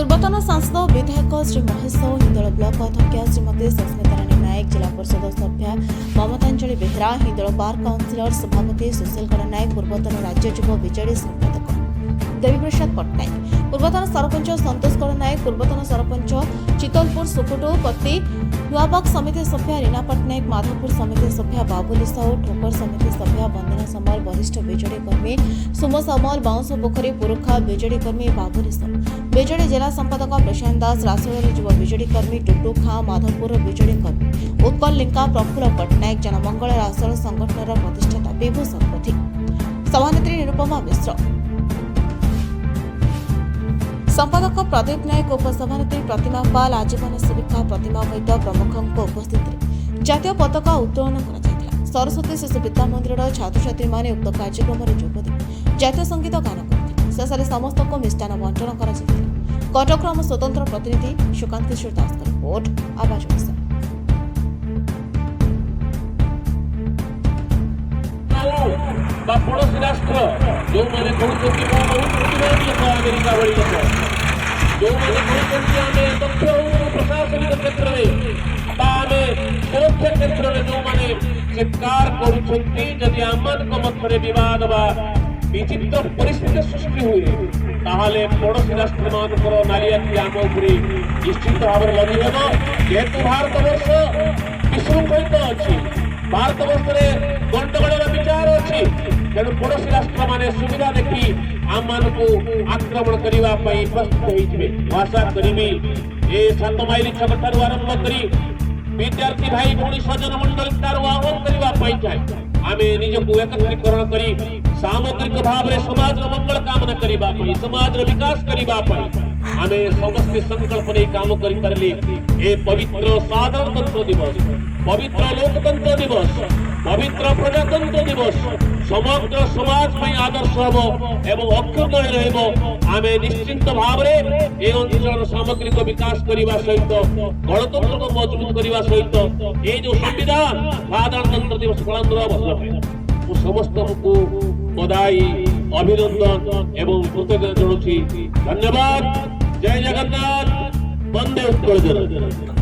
पूर्वतन सांसद और विधायक श्री महेश साहू, हिंदोल ब्लॉक अध्यक्ष श्रीमती सस्मिता रानी नायक, जिला परिषद सभ्या ममतांजलि बेहेरा, हिंदोल बार काउंसिलर सभापति सुशील गौड़ नायक, पूर्वतन राज्य युव विजेडी संपादक देवीप्रसाद पट्टनायक, पूर्वतन सरपंच संतोष गौड़ नायक, पूर्वतन सरपंच चितलपुर सुकुटू पति नुआबाग समिति सभ्या रीना पट्टनायक, माधवपुर समिति सभ्या बाबुली साहू, ठोकर समिति सभ्या वंदना समल, वरिष्ठ विजेडी कर्मी सुम समल, बाउंस पोखरी पुरुखा विजेडी कर्मी बाबुली साहू, विजेडी जिला संपादक प्रशांत दास, रासोल युव विजेडी कर्मी टुटू खां, माधवपुर विजेडी कर्मी उत्कल लिंका, प्रफुल्ल पट्टनायक, जनमंगल रासोल संगठन प्रतिष्ठाता विभू शतपथी, सभानेत्री निरुपमा मिश्र, संपादक प्रदीप नायक, उपसभानेत्री प्रतिमा पाल, आजीवन सेविका प्रतिमा वैद्य प्रमुखों उपस्थित जातीय पताका उत्तोलन कर सरस्वती शिशु विद्या मंदिर छात्र छात्री माने उक्त कार्यक्रम में जोगदे जातीय संगीत गान करते शेष समस्त को मिष्टान बंटन कर कटक आम स्वतंत्र प्रतिनिधि सुकांत किशोर दास का रिपोर्ट आवाज ओडिशा। पड़ोशी राष्ट्र जो मैंने बहुत अमेरिका भली लोक जो मैंने तथ्य प्रशासनिक क्षेत्र में सुरक्षा क्षेत्र में जो मैंने चित्कार करुँच आम मध्य बद विचित्र परिस्थिति सृष्टि हुए ताहले पड़ोशी राष्ट्र मानकर नालियाती आम उपरे निश्चित भाव में लगी जेहेतु भारत वर्ष विशृंखलित अच्छी भारत वर्ष गंडगोल विचार अच्छी तेणु पड़ोशी राष्ट्र माने सुविधा देखी आम मान को आक्रमण करने प्रस्तुत होते आशा करी ए 7 माइल छक ठार आरंभ करी विद्यार्थी भाई भौणी सजन मंडल आह्वान करने आम निजक एकत्रीकरण कर सामग्रिक भाव में समाज मंगल कामना करने समाज विकास करने आम समस्ते संकल्प नहीं काम करें ए पवित्र साधारणतंत्र दिवस, पवित्र लोकतंत्र दिवस, पवित्र प्रजातंत्र दिवस समग्र समाज में आदर्श हम एवं अक्षुण्ण आम निश्चिंत भाव में ए अंचल सामग्रिक विकास करने सहित गणतंत्र को मजबूत करने सहित ये जो संविधान साधारणतंत्र दिवस पालन समस्त को बधाई अभिनंदन एवं कृतज्ञता जनाऊँ। धन्यवाद। जय जगन्नाथ। वंदे उत्कल जननी।